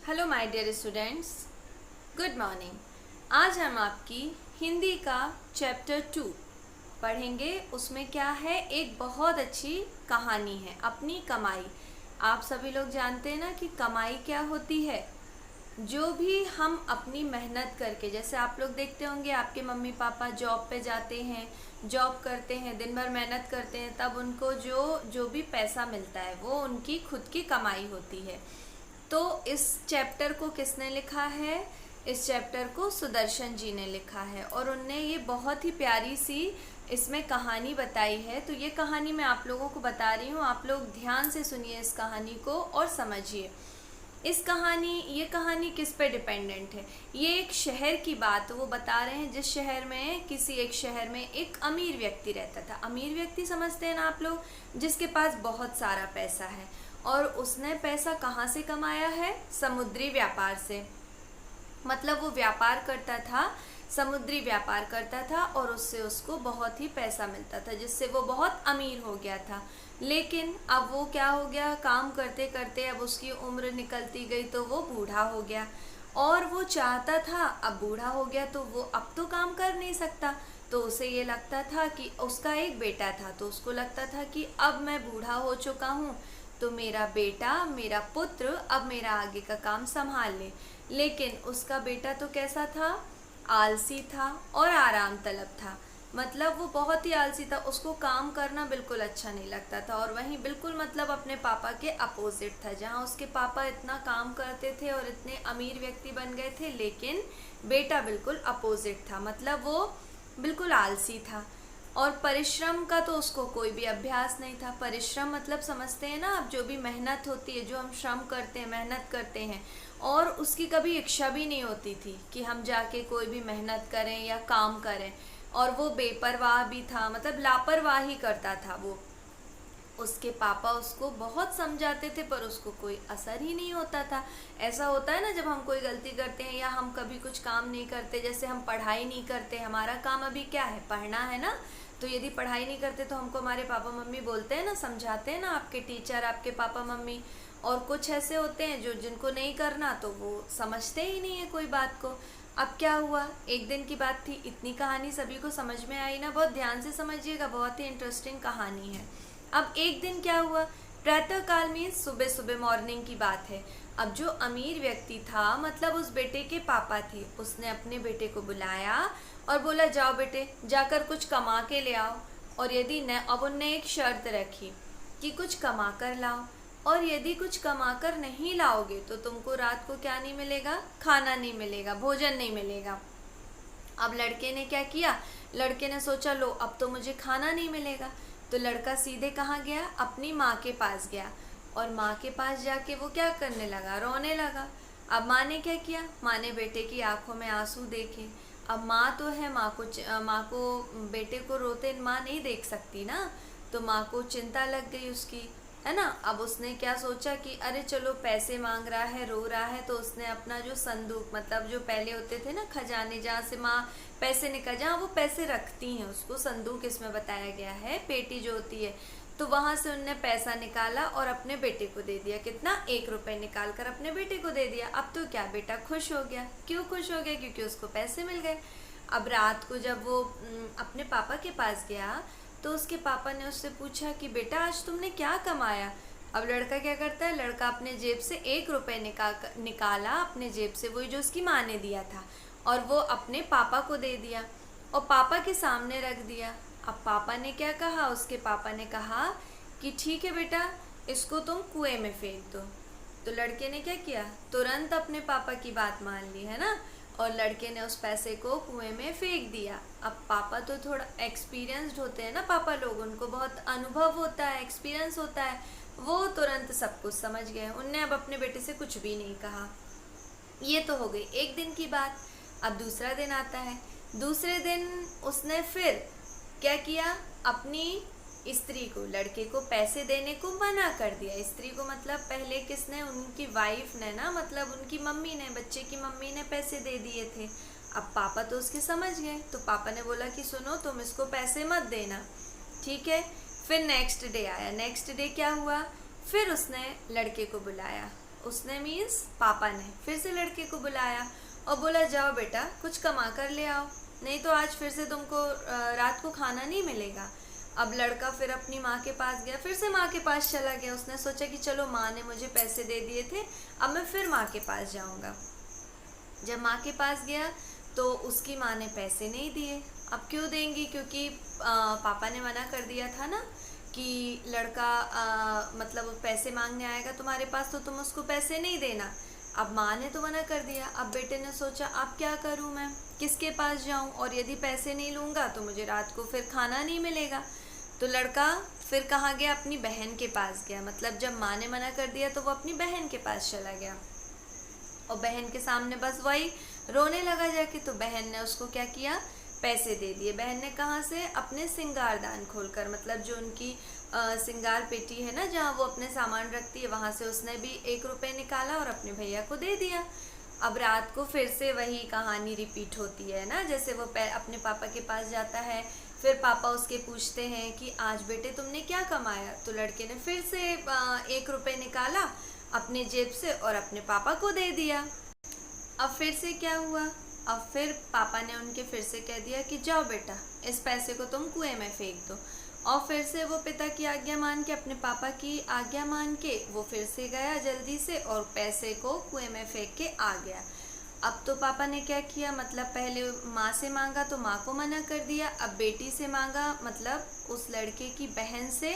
Hello my dear students, good morning. आज हम आपकी हिंदी का चैप्टर 2 पढ़ेंगे। उसमें क्या है, एक बहुत अच्छी कहानी है, अपनी कमाई। आप सभी लोग जानते हैं ना कि कमाई क्या होती है। जो भी हम अपनी मेहनत करके, जैसे आप लोग देखते होंगे आपके मम्मी पापा जॉब पे जाते हैं, जॉब करते हैं, दिन भर मेहनत करते हैं, तब उनको जो भी पैसा मिलता है वो उनकी खुद की कमाई होती है। तो इस चैप्टर को किसने लिखा है? इस चैप्टर को सुदर्शन जी ने लिखा है और उनने ये बहुत ही प्यारी सी इसमें कहानी बताई है। तो ये कहानी मैं आप लोगों को बता रही हूँ, आप लोग ध्यान से सुनिए इस कहानी को और समझिए। ये कहानी किस पे डिपेंडेंट है? ये एक शहर की बात वो बता रहे हैं, जिस शहर में किसी एक शहर में एक अमीर व्यक्ति रहता था। अमीर व्यक्ति समझते हैं ना आप लोग, जिसके पास बहुत सारा पैसा है। और उसने पैसा कहाँ से कमाया है? समुद्री व्यापार से। मतलब वो व्यापार करता था, समुद्री व्यापार करता था और उससे उसको बहुत ही पैसा मिलता था, जिससे वो बहुत अमीर हो गया था। लेकिन अब वो क्या हो गया, काम करते करते अब उसकी उम्र निकलती गई तो वो बूढ़ा हो गया। और वो चाहता था, अब बूढ़ा हो गया तो वो अब तो काम कर नहीं सकता। तो उसे ये लगता था कि उसका एक बेटा था, तो उसको लगता था कि अब मैं बूढ़ा हो चुका हूँ तो मेरा बेटा, मेरा पुत्र अब मेरा आगे का काम संभाल ले। लेकिन उसका बेटा तो कैसा था? आलसी था और आराम तलब था। मतलब वो बहुत ही आलसी था, उसको काम करना बिल्कुल अच्छा नहीं लगता था। और वहीं बिल्कुल मतलब अपने पापा के अपोजिट था, जहाँ उसके पापा इतना काम करते थे और इतने अमीर व्यक्ति बन गए थे, लेकिन बेटा बिल्कुल अपोजिट था। मतलब वो बिल्कुल आलसी था और परिश्रम का तो उसको कोई भी अभ्यास नहीं था। परिश्रम मतलब समझते हैं ना आप, जो भी मेहनत होती है, जो हम श्रम करते हैं, मेहनत करते हैं, और उसकी कभी इच्छा भी नहीं होती थी कि हम जाके कोई भी मेहनत करें या काम करें। और वो बेपरवाह भी था, मतलब लापरवाही करता था वो। उसके पापा उसको बहुत समझाते थे पर उसको कोई असर ही नहीं होता था। ऐसा होता है ना, जब हम कोई गलती करते हैं या हम कभी कुछ काम नहीं करते, जैसे हम पढ़ाई नहीं करते, हमारा काम अभी क्या है, पढ़ना है ना। तो यदि पढ़ाई नहीं करते तो हमको हमारे पापा मम्मी बोलते हैं ना, समझाते हैं ना, आपके टीचर, आपके पापा मम्मी। और कुछ ऐसे होते हैं जो जिनको नहीं करना तो वो समझते ही नहीं है कोई बात को। अब क्या हुआ, एक दिन की बात थी। इतनी कहानी सभी को समझ में आई ना? बहुत ध्यान से समझिएगा, बहुत ही इंटरेस्टिंग कहानी है। अब एक दिन क्या हुआ, प्रातः काल में सुबह सुबह मॉर्निंग की बात है। अब जो अमीर व्यक्ति था, मतलब उस बेटे के पापा थे, उसने अपने बेटे को बुलाया और बोला, जाओ बेटे, जाकर कुछ कमा के ले आओ। और यदि न, अब उनने एक शर्त रखी कि कुछ कमा कर लाओ, और यदि कुछ कमा कर नहीं लाओगे तो तुमको रात को क्या नहीं मिलेगा? खाना नहीं मिलेगा, भोजन नहीं मिलेगा। अब लड़के ने क्या किया, लड़के ने सोचा, लो अब तो मुझे खाना नहीं मिलेगा। तो लड़का सीधे कहाँ गया? अपनी माँ के पास गया। और माँ के पास जाके वो क्या करने लगा? रोने लगा। अब माँ ने क्या किया? माँ ने बेटे की आंखों में आंसू देखे। अब माँ तो है, माँ को बेटे को रोते माँ नहीं देख सकती ना, तो माँ को चिंता लग गई उसकी, है ना। अब उसने क्या सोचा कि अरे चलो, पैसे मांग रहा है, रो रहा है, तो उसने अपना जो संदूक, मतलब जो पहले होते थे ना खजाने, जहाँ से माँ पैसे निकल, जहाँ वो पैसे रखती हैं, उसको संदूक इसमें बताया गया है, पेटी जो होती है। तो वहाँ से उनने पैसा निकाला और अपने बेटे को दे दिया। कितना? 1 रुपये निकाल कर अपने बेटे को दे दिया। अब तो क्या, बेटा खुश हो गया। क्यों खुश हो गया? क्योंकि उसको पैसे मिल गए। अब रात को जब वो अपने पापा के पास गया तो उसके पापा ने उससे पूछा कि बेटा, आज तुमने क्या कमाया? अब लड़का क्या करता है, लड़का अपने जेब से 1 रुपये निकाला अपने जेब से, वही जो उसकी माँ ने दिया था, और वो अपने पापा को दे दिया और पापा के सामने रख दिया। अब पापा ने क्या कहा, उसके पापा ने कहा कि ठीक है बेटा, इसको तुम कुएं में फेंक दो। तो लड़के ने क्या किया, तुरंत अपने पापा की बात मान ली, है ना, और लड़के ने उस पैसे को कुएं में फेंक दिया। अब पापा तो थोड़ा एक्सपीरियंस्ड होते हैं ना, पापा लोग, उनको बहुत अनुभव होता है, एक्सपीरियंस होता है, वो तुरंत सब कुछ समझ गए। उनने अब अपने बेटे से कुछ भी नहीं कहा। ये तो हो गई एक दिन की बात। अब दूसरा दिन आता है। दूसरे दिन उसने फिर क्या किया, अपनी स्त्री को, लड़के को पैसे देने को मना कर दिया। स्त्री को मतलब पहले किसने, उनकी वाइफ ने ना, मतलब उनकी मम्मी ने, बच्चे की मम्मी ने पैसे दे दिए थे। अब पापा तो उसके समझ गए, तो पापा ने बोला कि सुनो, तुम इसको पैसे मत देना, ठीक है। फिर नेक्स्ट डे आया। नेक्स्ट डे क्या हुआ, फिर उसने लड़के को बुलाया उसने मीन्स पापा ने फिर से लड़के को बुलाया और बोला जाओ बेटा कुछ कमा कर ले आओ, नहीं तो आज फिर से तुमको रात को खाना नहीं मिलेगा। अब लड़का फिर अपनी माँ के पास गया, फिर से माँ के पास चला गया। उसने सोचा कि चलो माँ ने मुझे पैसे दे दिए थे, अब मैं फिर माँ के पास जाऊँगा। जब माँ के पास गया तो उसकी माँ ने पैसे नहीं दिए। अब क्यों देंगी, क्योंकि पापा ने मना कर दिया था ना कि लड़का मतलब पैसे मांगने आएगा तुम्हारे पास तो तुम उसको पैसे नहीं देना। अब माँ ने तो मना कर दिया। अब बेटे ने सोचा अब क्या करूँ, मैं किसके पास जाऊँ, और यदि पैसे नहीं लूँगा तो मुझे रात को फिर खाना नहीं मिलेगा। तो लड़का फिर कहाँ गया, अपनी बहन के पास गया। मतलब जब माँ ने मना कर दिया तो वो अपनी बहन के पास चला गया और बहन के सामने बस वही रोने लगा जाके। तो बहन ने उसको क्या किया, पैसे दे दिए। बहन ने कहाँ से, अपने सिंगारदान खोलकर, मतलब जो उनकी सिंगार पेटी है ना जहाँ वो अपने सामान रखती है, वहाँ से उसने भी 1 रुपये निकाला और अपने भैया को दे दिया। अब रात को फिर से वही कहानी रिपीट होती है ना, जैसे वो अपने पापा के पास जाता है, फिर पापा उसके पूछते हैं कि आज बेटे तुमने क्या कमाया। तो लड़के ने फिर से 1 रुपये निकाला अपने जेब से और अपने पापा को दे दिया। अब फिर से क्या हुआ, अब फिर पापा ने उनके फिर से कह दिया कि जाओ बेटा इस पैसे को तुम कुएं में फेंक दो। और फिर से वो पिता की आज्ञा मान के, अपने पापा की आज्ञा मान के वो फिर से गया जल्दी से और पैसे को कुएं में फेंक के आ गया। अब तो पापा ने क्या किया, मतलब पहले माँ से मांगा तो माँ को मना कर दिया, अब बेटी से मांगा मतलब उस लड़के की बहन से,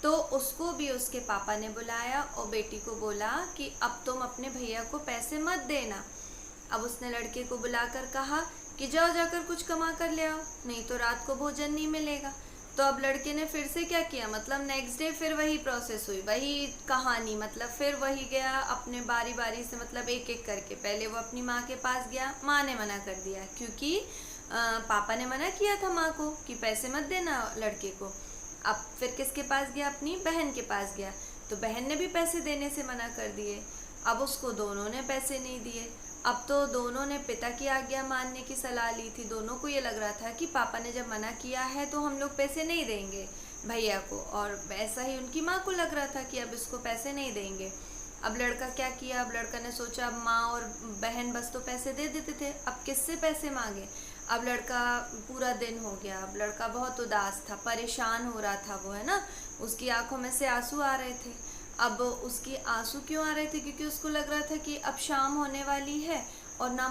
तो उसको भी उसके पापा ने बुलाया और बेटी को बोला कि अब तुम अपने भैया को पैसे मत देना। अब उसने लड़के को बुलाकर कहा कि जाओ जाकर कुछ कमा कर ले आओ, नहीं तो रात को भोजन नहीं मिलेगा। तो अब लड़के ने फिर से क्या किया, मतलब नेक्स्ट डे फिर वही प्रोसेस हुई, वही कहानी, मतलब फिर वही गया अपने बारी बारी से, मतलब एक एक करके। पहले वो अपनी माँ के पास गया, माँ ने मना कर दिया क्योंकि पापा ने मना किया था माँ को कि पैसे मत देना लड़के को। अब फिर किसके पास गया, अपनी बहन के पास गया, तो बहन ने भी पैसे देने से मना कर दिए। अब उसको दोनों ने पैसे नहीं दिए। अब तो दोनों ने पिता की आज्ञा मानने की सलाह ली थी। दोनों को ये लग रहा था कि पापा ने जब मना किया है तो हम लोग पैसे नहीं देंगे भैया को, और ऐसा ही उनकी माँ को लग रहा था कि अब इसको पैसे नहीं देंगे। अब लड़का क्या किया, अब लड़का ने सोचा अब माँ और बहन बस तो पैसे दे देते थे, अब किससे पैसे मांगे। अब लड़का पूरा दिन हो गया, अब लड़का बहुत उदास था, परेशान हो रहा था वो, है ना, उसकी आंखों में से आंसू आ रहे थे। अब उसकी आंसू क्यों आ रहे थे, क्योंकि उसको लग रहा था कि अब शाम होने वाली है और ना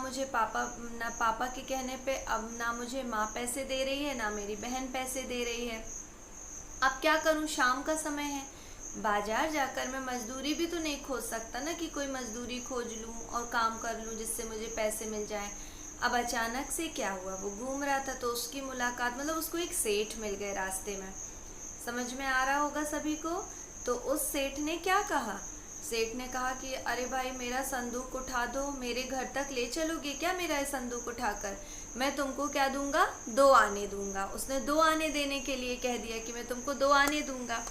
पापा के कहने पे अब ना मुझे माँ पैसे दे रही है ना मेरी बहन पैसे दे रही है। अब क्या करूँ, शाम का समय है, बाजार जाकर मैं मजदूरी भी तो नहीं खोज सकता ना कि कोई मजदूरी खोज लूँ और काम कर लूँ जिससे मुझे पैसे मिल जाए। अब अचानक से क्या हुआ, वो घूम रहा था तो उसकी मुलाकात, मतलब उसको एक सेठ मिल गए रास्ते में। समझ में आ रहा होगा सभी को। तो उस सेठ ने क्या कहा, सेठ ने कहा कि अरे भाई मेरा संदूक उठा दो, मेरे घर तक ले चलोगे क्या मेरा ये संदूक उठाकर, मैं तुमको क्या दूंगा, 2 आने दूंगा। उसने 2 आने देने के लिए कह दिया कि मैं तुमको 2 आने दूंगा।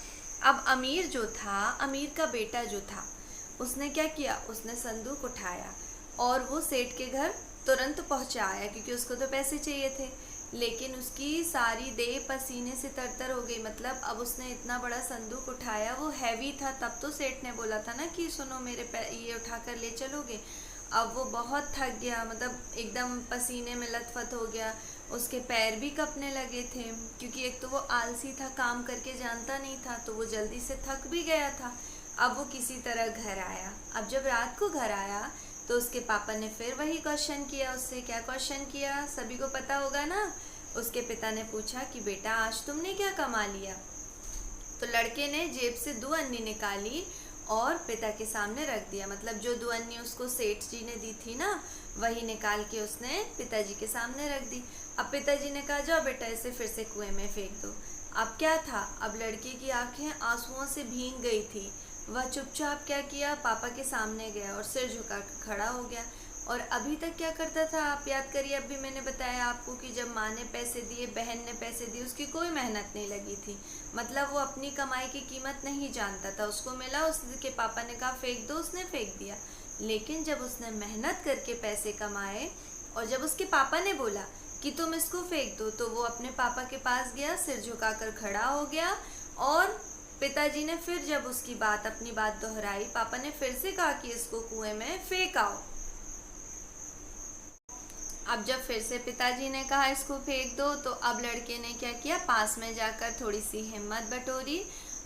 अब अमीर जो था, अमीर का बेटा जो था, उसने क्या किया, उसने संदूक उठाया और वो सेठ के घर तुरंत पहुंचाया क्योंकि उसको तो पैसे चाहिए थे। लेकिन उसकी सारी देह पसीने से तरतर हो गई, मतलब अब उसने इतना बड़ा संदूक उठाया, वो हैवी था। तब तो सेठ ने बोला था ना कि सुनो मेरे ये उठाकर ले चलोगे। अब वो बहुत थक गया, मतलब एकदम पसीने में लथपथ हो गया, उसके पैर भी कांपने लगे थे क्योंकि एक तो वो आलसी था, काम करके जानता नहीं था, तो वो जल्दी से थक भी गया था। अब वो किसी तरह घर आया। अब जब रात को घर आया तो उसके पापा ने फिर वही क्वेश्चन किया उससे। क्या क्वेश्चन किया, सभी को पता होगा ना। उसके पिता ने पूछा कि बेटा आज तुमने क्या कमा लिया। तो लड़के ने जेब से 2 अन्नी निकाली और पिता के सामने रख दिया, मतलब जो 2 अन्नी उसको सेठ जी ने दी थी ना, वही निकाल के उसने पिताजी के सामने रख दी। अब पिताजी ने कहा जाओ बेटा इसे फिर से कुएं में फेंक दो। अब क्या था, अब लड़के की आंखें आंसुओं से भीग गई थी। वह चुपचाप क्या किया, पापा के सामने गया और सिर झुका खड़ा हो गया। और अभी तक क्या करता था, आप याद करिए, अभी मैंने बताया आपको कि जब माँ ने पैसे दिए, बहन ने पैसे दिए, उसकी कोई मेहनत नहीं लगी थी, मतलब वो अपनी कमाई की कीमत नहीं जानता था। उसको मिला, उसके पापा ने कहा फेंक दो, उसने फेंक दिया। लेकिन जब उसने मेहनत करके पैसे कमाए और जब उसके पापा ने बोला कि तुम इसको फेंक दो, तो वो अपने पापा के पास गया, सिर झुकाकर खड़ा हो गया और पिताजी ने फिर जब उसकी बात अपनी बात दोहराई, पापा ने फिर से कहा कि इसको कुएं में फेंक आओ। अब जब फिर से पिताजी ने कहा इसको फेंक दो, तो अब लड़के ने क्या किया, पास में जाकर थोड़ी सी हिम्मत बटोरी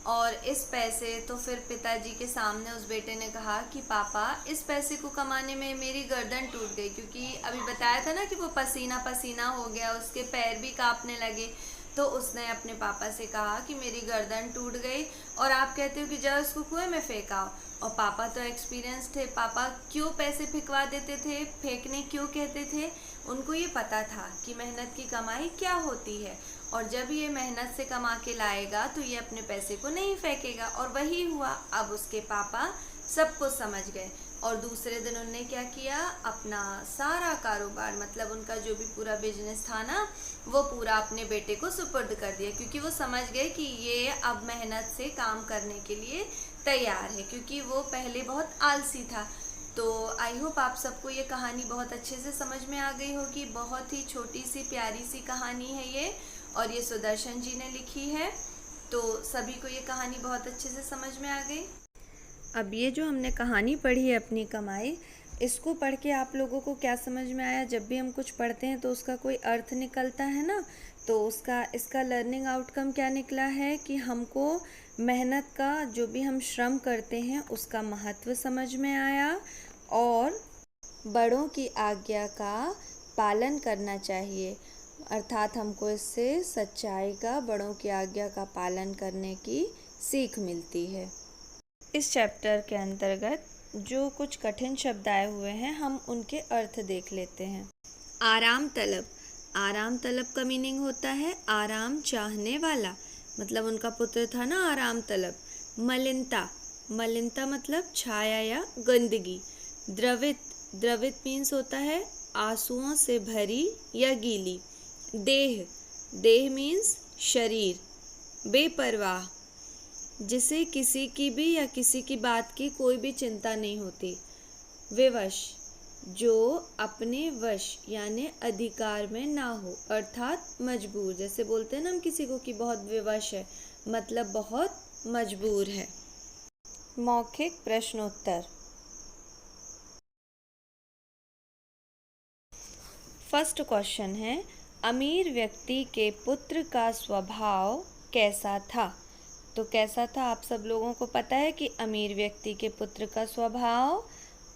और इस पैसे, तो फिर पिताजी के सामने उस बेटे ने कहा कि पापा इस पैसे को कमाने में मेरी गर्दन टूट गई, क्योंकि अभी बताया था ना कि वो पसीना पसीना हो गया, उसके पैर भी कांपने लगे। तो उसने अपने पापा से कहा कि मेरी गर्दन टूट गई और आप कहते हो कि जाओ इसको कुएं में फेंकाओ। और पापा तो एक्सपीरियंस थे, पापा क्यों पैसे फेंकवा देते थे, फेंकने क्यों कहते थे, उनको ये पता था कि मेहनत की कमाई क्या होती है, और जब ये मेहनत से कमा के लाएगा तो ये अपने पैसे को नहीं फेंकेगा। और वही हुआ, अब उसके पापा सब कुछ समझ गए और दूसरे दिन उन्होंने क्या किया, अपना सारा कारोबार, मतलब उनका जो भी पूरा बिजनेस था ना, वो पूरा अपने बेटे को सुपुर्द कर दिया, क्योंकि वो समझ गए कि ये अब मेहनत से काम करने के लिए तैयार है, क्योंकि वो पहले बहुत आलसी था। तो आई होप आप सबको ये कहानी बहुत अच्छे से समझ में आ गई होगी। बहुत ही छोटी सी प्यारी सी कहानी है ये, और ये सुदर्शन जी ने लिखी है। तो सभी को ये कहानी बहुत अच्छे से समझ में आ गई। अब ये जो हमने कहानी पढ़ी है अपनी कमाई, इसको पढ़ के आप लोगों को क्या समझ में आया? जब भी हम कुछ पढ़ते हैं तो उसका कोई अर्थ निकलता है ना, तो इसका लर्निंग आउटकम क्या निकला है कि हमको मेहनत का, जो भी हम श्रम करते हैं उसका महत्व समझ में आया और बड़ों की आज्ञा का पालन करना चाहिए। अर्थात हमको इससे सच्चाई का, बड़ों की आज्ञा का पालन करने की सीख मिलती है। इस चैप्टर के अंतर्गत जो कुछ कठिन शब्द आए हुए हैं, हम उनके अर्थ देख लेते हैं। आराम तलब। आराम तलब का मीनिंग होता है आराम चाहने वाला, मतलब उनका पुत्र था ना आराम तलब। मलिनता। मलिनता मतलब छाया या गंदगी। द्रवित। द्रवित मीन्स होता है आंसुओं से भरी या गीली। देह। देह मीन्स शरीर। बेपरवाह, जिसे किसी की भी या किसी की बात की कोई भी चिंता नहीं होती। विवश, जो अपने वश यानी अधिकार में ना हो, अर्थात मजबूर। जैसे बोलते हैं ना हम किसी को कि बहुत विवश है, मतलब बहुत मजबूर है। मौखिक प्रश्नोत्तर। फर्स्ट क्वेश्चन है, अमीर व्यक्ति के पुत्र का स्वभाव कैसा था? तो कैसा था, आप सब लोगों को पता है कि अमीर व्यक्ति के पुत्र का स्वभाव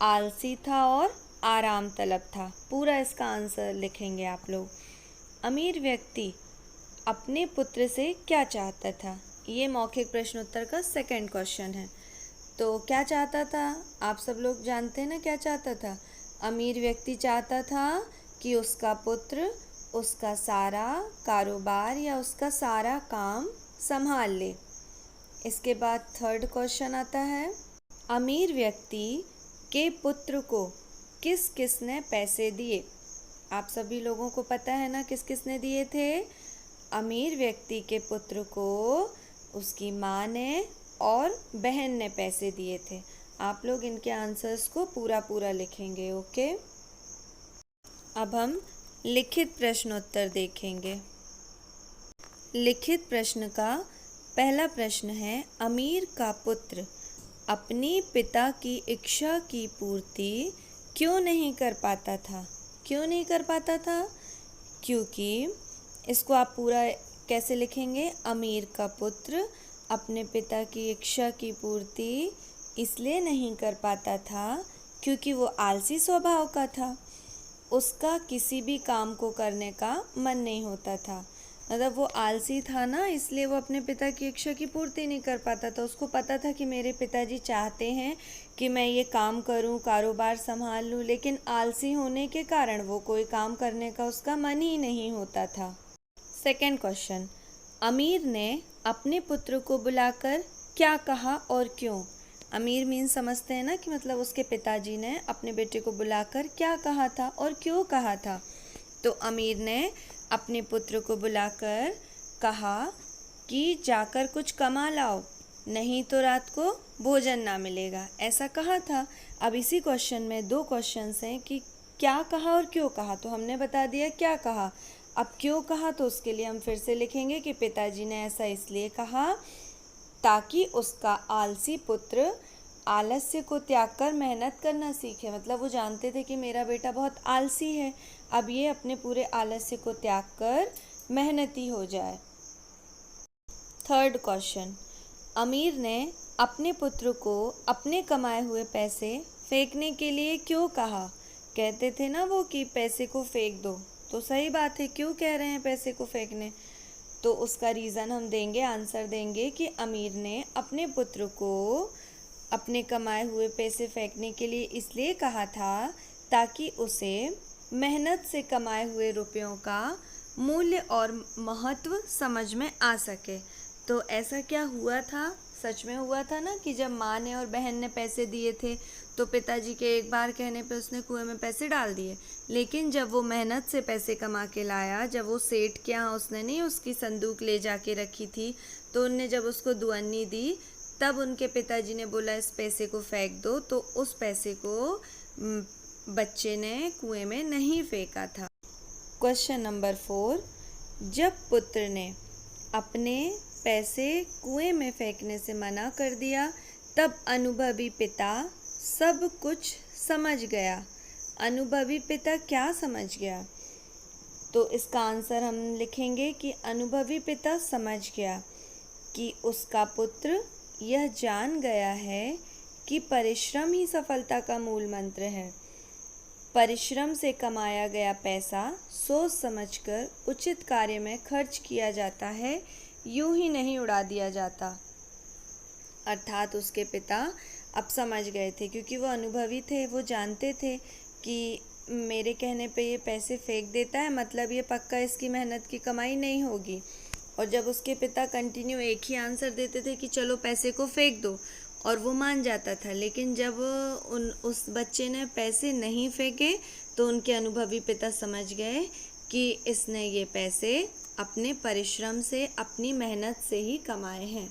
आलसी था और आराम तलब था। पूरा इसका आंसर लिखेंगे आप लोग। अमीर व्यक्ति अपने पुत्र से क्या चाहता था? ये मौखिक प्रश्नोत्तर का सेकंड क्वेश्चन है। तो क्या चाहता था, आप सब लोग जानते हैं ना क्या चाहता था? अमीर व्यक्ति चाहता था कि उसका पुत्र उसका सारा कारोबार या उसका सारा काम संभाल ले। इसके बाद थर्ड क्वेश्चन आता है, अमीर व्यक्ति के पुत्र को किस किस ने पैसे दिए? आप सभी लोगों को पता है ना किस किस ने दिए थे? अमीर व्यक्ति के पुत्र को उसकी माँ ने और बहन ने पैसे दिए थे। आप लोग इनके आंसर्स को पूरा पूरा लिखेंगे, ओके? अब हम लिखित प्रश्नोत्तर देखेंगे। लिखित प्रश्न का पहला प्रश्न है, अमीर का पुत्र अपने पिता की इच्छा की पूर्ति क्यों नहीं कर पाता था? क्यों नहीं कर पाता था? क्योंकि, इसको आप पूरा कैसे लिखेंगे? अमीर का पुत्र अपने पिता की इच्छा की पूर्ति इसलिए नहीं कर पाता था क्योंकि वो आलसी स्वभाव का था। उसका किसी भी काम को करने का मन नहीं होता था। मतलब वो आलसी था ना, इसलिए वो अपने पिता की इच्छा की पूर्ति नहीं कर पाता था। उसको पता था कि मेरे पिताजी चाहते हैं कि मैं ये काम करूं, कारोबार संभाल लूं, लेकिन आलसी होने के कारण वो कोई काम करने का उसका मन ही नहीं होता था। सेकंड क्वेश्चन, अमीर ने अपने पुत्र को बुलाकर क्या कहा और क्यों? अमीर मीन समझते हैं ना कि मतलब उसके पिताजी ने अपने बेटे को बुलाकर क्या कहा था और क्यों कहा था। तो अमीर ने अपने पुत्र को बुलाकर कहा कि जाकर कुछ कमा लाओ, नहीं तो रात को भोजन ना मिलेगा, ऐसा कहा था। अब इसी क्वेश्चन में दो क्वेश्चंस हैं कि क्या कहा और क्यों कहा। तो हमने बता दिया क्या कहा। अब क्यों कहा, तो उसके लिए हम फिर से लिखेंगे कि पिताजी ने ऐसा इसलिए कहा ताकि उसका आलसी पुत्र आलस्य को त्याग कर मेहनत करना सीखे। मतलब वो जानते थे कि मेरा बेटा बहुत आलसी है, अब ये अपने पूरे आलस्य को त्याग कर मेहनती हो जाए। थर्ड क्वेश्चन, अमीर ने अपने पुत्र को अपने कमाए हुए पैसे फेंकने के लिए क्यों कहा? कहते थे ना वो कि पैसे को फेंक दो, तो सही बात है, क्यों कह रहे हैं पैसे को फेंकने? तो उसका रीज़न हम देंगे, आंसर देंगे कि अमीर ने अपने पुत्र को अपने कमाए हुए पैसे फेंकने के लिए इसलिए कहा था ताकि उसे मेहनत से कमाए हुए रुपयों का मूल्य और महत्व समझ में आ सके। तो ऐसा क्या हुआ था? सच में हुआ था ना कि जब माँ ने और बहन ने पैसे दिए थे तो पिताजी के एक बार कहने पे उसने कुएं में पैसे डाल दिए। लेकिन जब वो मेहनत से पैसे कमा के लाया, जब वो सेठ के यहाँ उसने नहीं उसकी संदूक ले जाके रखी थी, तो उनने जब उसको दुअन्नी दी तब उनके पिताजी ने बोला इस पैसे को फेंक दो, तो उस पैसे को बच्चे ने कुएं में नहीं फेंका था। क्वेश्चन नंबर 4, जब पुत्र ने अपने पैसे कुएं में फेंकने से मना कर दिया तब अनुभवी पिता सब कुछ समझ गया। अनुभवी पिता क्या समझ गया? तो इसका आंसर हम लिखेंगे कि अनुभवी पिता समझ गया कि उसका पुत्र यह जान गया है कि परिश्रम ही सफलता का मूल मंत्र है। परिश्रम से कमाया गया पैसा सोच समझकर उचित कार्य में खर्च किया जाता है, यूं ही नहीं उड़ा दिया जाता। अर्थात उसके पिता अब समझ गए थे, क्योंकि वो अनुभवी थे, वो जानते थे कि मेरे कहने पे ये पैसे फेंक देता है, मतलब ये पक्का इसकी मेहनत की कमाई नहीं होगी। और जब उसके पिता कंटिन्यू एक ही आंसर देते थे कि चलो पैसे को फेंक दो, और वो मान जाता था, लेकिन जब उस बच्चे ने पैसे नहीं फेंके तो उनके अनुभवी पिता समझ गए कि इसने ये पैसे अपने परिश्रम से, अपनी मेहनत से ही कमाए हैं।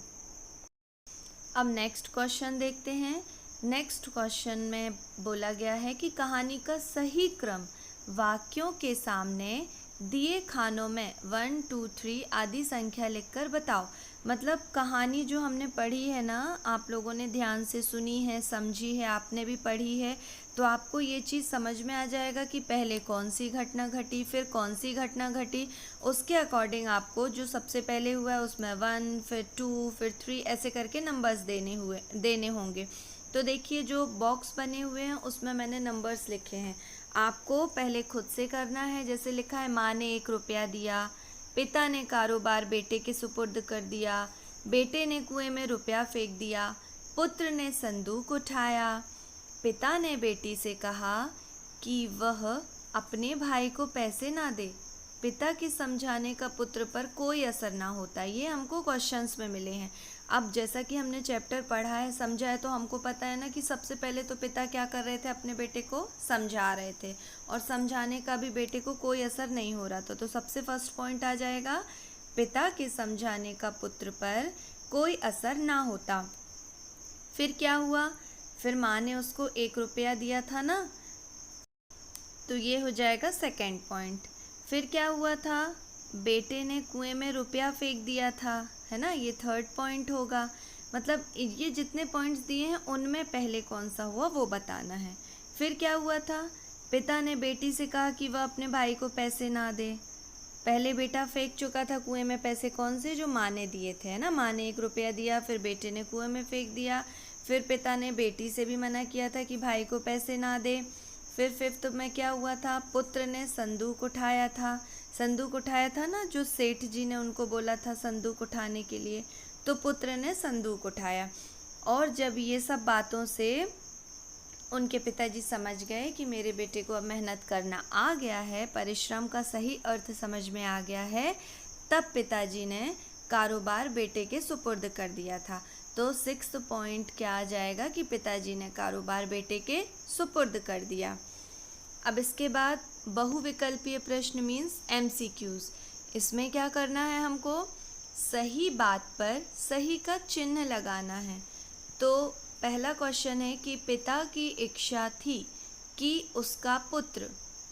अब नेक्स्ट क्वेश्चन देखते हैं। नेक्स्ट क्वेश्चन में बोला गया है कि कहानी का सही क्रम वाक्यों के सामने दिए खानों में 1, 2, 3 आदि संख्या लिखकर बताओ। मतलब कहानी जो हमने पढ़ी है ना, आप लोगों ने ध्यान से सुनी है, समझी है, आपने भी पढ़ी है, तो आपको ये चीज़ समझ में आ जाएगा कि पहले कौन सी घटना घटी, फिर कौन सी घटना घटी। उसके अकॉर्डिंग आपको जो सबसे पहले हुआ है उसमें 1, फिर 2, फिर 3 ऐसे करके नंबर्स देने होंगे। तो देखिए जो बॉक्स बने हुए हैं उसमें मैंने नंबर्स लिखे हैं, आपको पहले खुद से करना है। जैसे लिखा है माँ ने 1 रुपया दिया, पिता ने कारोबार बेटे के सुपुर्द कर दिया, बेटे ने कुएं में रुपया फेंक दिया, पुत्र ने संदूक उठाया, पिता ने बेटी से कहा कि वह अपने भाई को पैसे ना दे, पिता के समझाने का पुत्र पर कोई असर ना होता। ये हमको क्वेश्चंस में मिले हैं। अब जैसा कि हमने चैप्टर पढ़ा है, समझा है, तो हमको पता है ना कि सबसे पहले तो पिता क्या कर रहे थे, अपने बेटे को समझा रहे थे, और समझाने का भी बेटे को कोई असर नहीं हो रहा था। तो सबसे फर्स्ट पॉइंट आ जाएगा, पिता के समझाने का पुत्र पर कोई असर ना होता। फिर क्या हुआ? फिर माँ ने उसको 1 रुपया दिया था ना, तो ये हो जाएगा सेकेंड पॉइंट। फिर क्या हुआ था? बेटे ने कुएं में रुपया फेंक दिया था, है ना, ये थर्ड पॉइंट होगा। मतलब ये जितने पॉइंट्स दिए हैं उनमें पहले कौन सा हुआ वो बताना है। फिर क्या हुआ था? पिता ने बेटी से कहा कि वह अपने भाई को पैसे ना दे। पहले बेटा फेंक चुका था कुएं में पैसे, कौन से? जो माँ ने दिए थे, है ना। माँ ने 1 रुपया दिया, फिर बेटे ने कुएं में फेंक दिया। फिर पिता ने बेटी से भी मना किया था कि भाई को पैसे ना दे। फिर फिफ्थ में क्या हुआ था? पुत्र ने संदूक उठाया था। संदूक उठाया था ना, जो सेठ जी ने उनको बोला था संदूक उठाने के लिए, तो पुत्र ने संदूक उठाया। और जब ये सब बातों से उनके पिताजी समझ गए कि मेरे बेटे को अब मेहनत करना आ गया है, परिश्रम का सही अर्थ समझ में आ गया है, तब पिताजी ने कारोबार बेटे के सुपुर्द कर दिया था। तो 6th पॉइंट क्या आ जाएगा कि पिताजी ने कारोबार बेटे के सुपुर्द कर दिया। अब इसके बाद बहुविकल्पीय प्रश्न मीन्स MCQs। इसमें क्या करना है हमको? सही बात पर सही का चिन्ह लगाना है। तो पहला क्वेश्चन है कि पिता की इच्छा थी कि उसका पुत्र,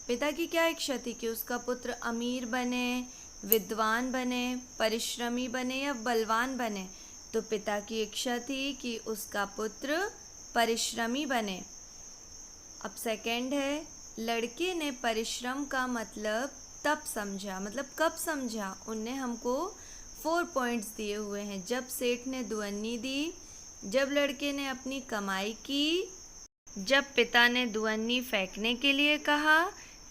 पिता की क्या इच्छा थी कि उसका पुत्र अमीर बने, विद्वान बने, परिश्रमी बने या बलवान बने? तो पिता की इच्छा थी कि उसका पुत्र परिश्रमी बने। अब सेकंड है, लड़के ने परिश्रम का मतलब तब समझा, मतलब कब समझा। उनने हमको 4 पॉइंट्स दिए हुए हैं। जब सेठ ने दुअन्नी दी, जब लड़के ने अपनी कमाई की, जब पिता ने दुअन्नी फेंकने के लिए कहा,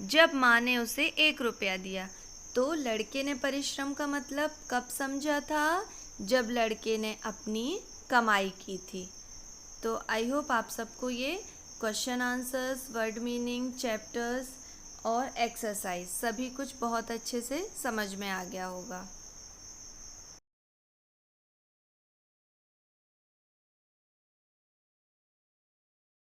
जब माँ ने उसे 1 रुपया दिया। तो लड़के ने परिश्रम का मतलब कब समझा था? जब लड़के ने अपनी कमाई की थी। तो आई होप आप सबको ये question answers, word meaning, chapters और एक्सरसाइज सभी कुछ बहुत अच्छे से समझ में आ गया होगा।